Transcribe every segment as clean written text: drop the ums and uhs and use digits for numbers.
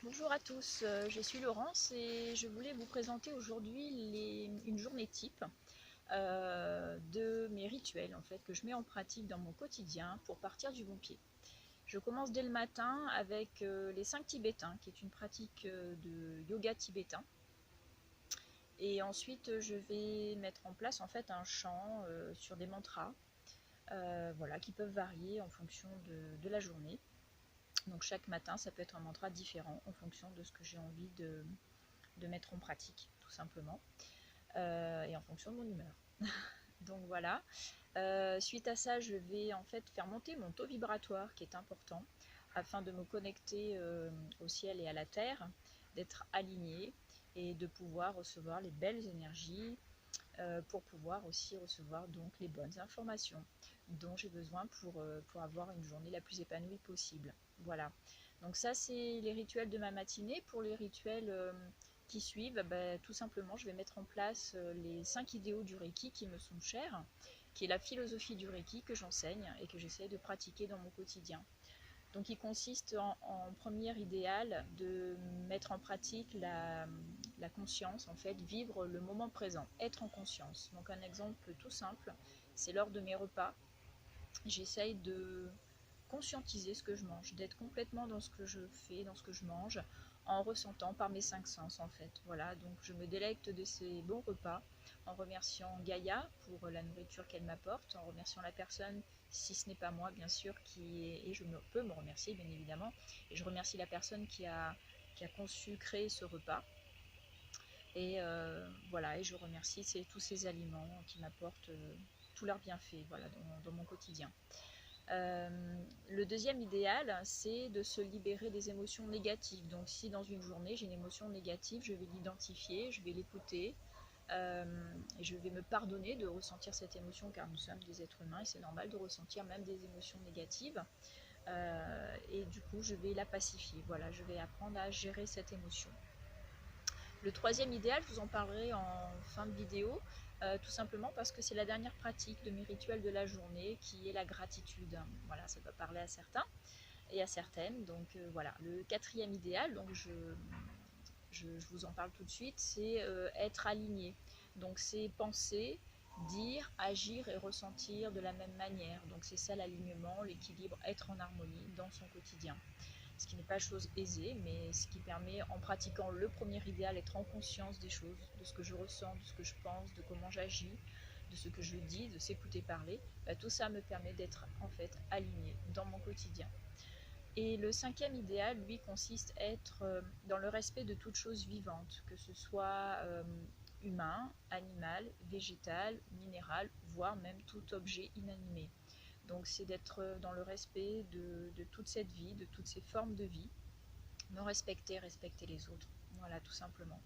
Bonjour à tous, je suis Laurence et je voulais vous présenter aujourd'hui une journée type de mes rituels en fait, que je mets en pratique dans mon quotidien pour partir du bon pied. Je commence dès le matin avec les 5 tibétains, qui est une pratique de yoga tibétain. Et ensuite, je vais mettre en place en fait un chant sur des mantras, voilà, qui peuvent varier en fonction de la journée. Donc chaque matin, ça peut être un mantra différent en fonction de ce que j'ai envie de mettre en pratique, tout simplement, et en fonction de mon humeur. Donc voilà. Suite à ça, je vais en fait faire monter mon taux vibratoire qui est important afin de me connecter au ciel et à la terre, d'être aligné et de pouvoir recevoir les belles énergies pour pouvoir aussi recevoir donc les bonnes informations dont j'ai besoin pour avoir une journée la plus épanouie possible. Voilà. Donc ça, c'est les rituels de ma matinée. Pour les rituels qui suivent, tout simplement, je vais mettre en place les 5 idéaux du Reiki qui me sont chers, qui est la philosophie du Reiki que j'enseigne et que j'essaie de pratiquer dans mon quotidien. Donc il consiste en premier idéal de mettre en pratique la conscience, en fait, vivre le moment présent, être en conscience. Donc un exemple tout simple, c'est lors de mes repas, j'essaye de conscientiser ce que je mange, d'être complètement dans ce que je fais, dans ce que je mange, en ressentant par mes 5 sens en fait. Voilà, donc je me délecte de ces bons repas en remerciant Gaïa pour la nourriture qu'elle m'apporte, en remerciant la personne, si ce n'est pas moi bien sûr, et je peux me remercier bien évidemment, et je remercie la personne qui a conçu, créé ce repas. Et voilà, et je remercie tous ces aliments qui m'apportent tous leurs bienfaits, voilà, dans mon quotidien. Le deuxième idéal, c'est de se libérer des émotions négatives. Donc si dans une journée j'ai une émotion négative, je vais l'identifier, je vais l'écouter, et je vais me pardonner de ressentir cette émotion car nous sommes des êtres humains et c'est normal de ressentir même des émotions négatives. Et du coup, je vais la pacifier. Voilà, je vais apprendre à gérer cette émotion. Le troisième idéal, je vous en parlerai en fin de vidéo, tout simplement parce que c'est la dernière pratique de mes rituels de la journée qui est la gratitude. Voilà, ça va parler à certains et à certaines. Donc voilà, le quatrième idéal, donc je vous en parle tout de suite, c'est être aligné. Donc c'est penser, dire, agir et ressentir de la même manière. Donc c'est ça l'alignement, l'équilibre, être en harmonie dans son quotidien. Ce qui n'est pas chose aisée, mais ce qui permet, en pratiquant le premier idéal, d'être en conscience des choses, de ce que je ressens, de ce que je pense, de comment j'agis, de ce que je dis, de s'écouter parler, tout ça me permet d'être en fait aligné dans mon quotidien. Et le cinquième idéal, lui, consiste à être dans le respect de toute chose vivante, que ce soit humain, animal, végétal, minéral, voire même tout objet inanimé. Donc c'est d'être dans le respect de toute cette vie, de toutes ces formes de vie, me respecter, respecter les autres. Voilà, tout simplement.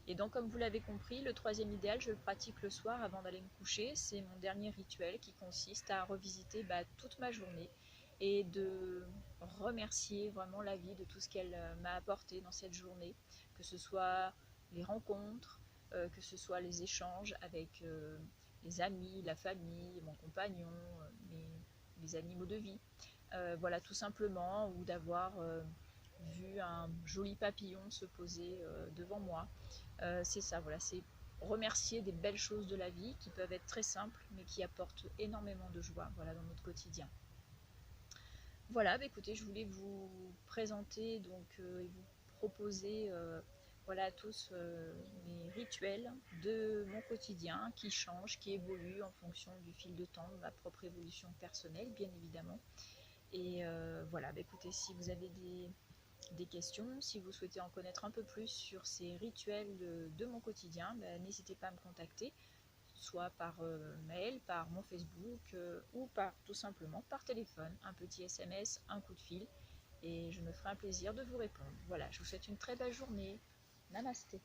Et donc, comme vous l'avez compris, le troisième idéal, je le pratique le soir avant d'aller me coucher. C'est mon dernier rituel qui consiste à revisiter toute ma journée et de remercier vraiment la vie de tout ce qu'elle m'a apporté dans cette journée, que ce soit les rencontres, que ce soit les échanges avec les amis, la famille, mon compagnon, mes animaux de vie. Voilà, tout simplement, ou d'avoir vu un joli papillon se poser devant moi. C'est ça, voilà, c'est remercier des belles choses de la vie qui peuvent être très simples mais qui apportent énormément de joie, voilà, dans notre quotidien. Voilà, écoutez, je voulais vous présenter donc et vous proposer voilà à tous mes rituels de mon quotidien qui changent, qui évoluent en fonction du fil de temps, de ma propre évolution personnelle bien évidemment. Et voilà, écoutez, si vous avez des questions, si vous souhaitez en connaître un peu plus sur ces rituels de mon quotidien, n'hésitez pas à me contacter, soit par mail, par mon Facebook ou tout simplement par téléphone, un petit SMS, un coup de fil, et je me ferai un plaisir de vous répondre. Voilà, je vous souhaite une très belle journée. Namasté.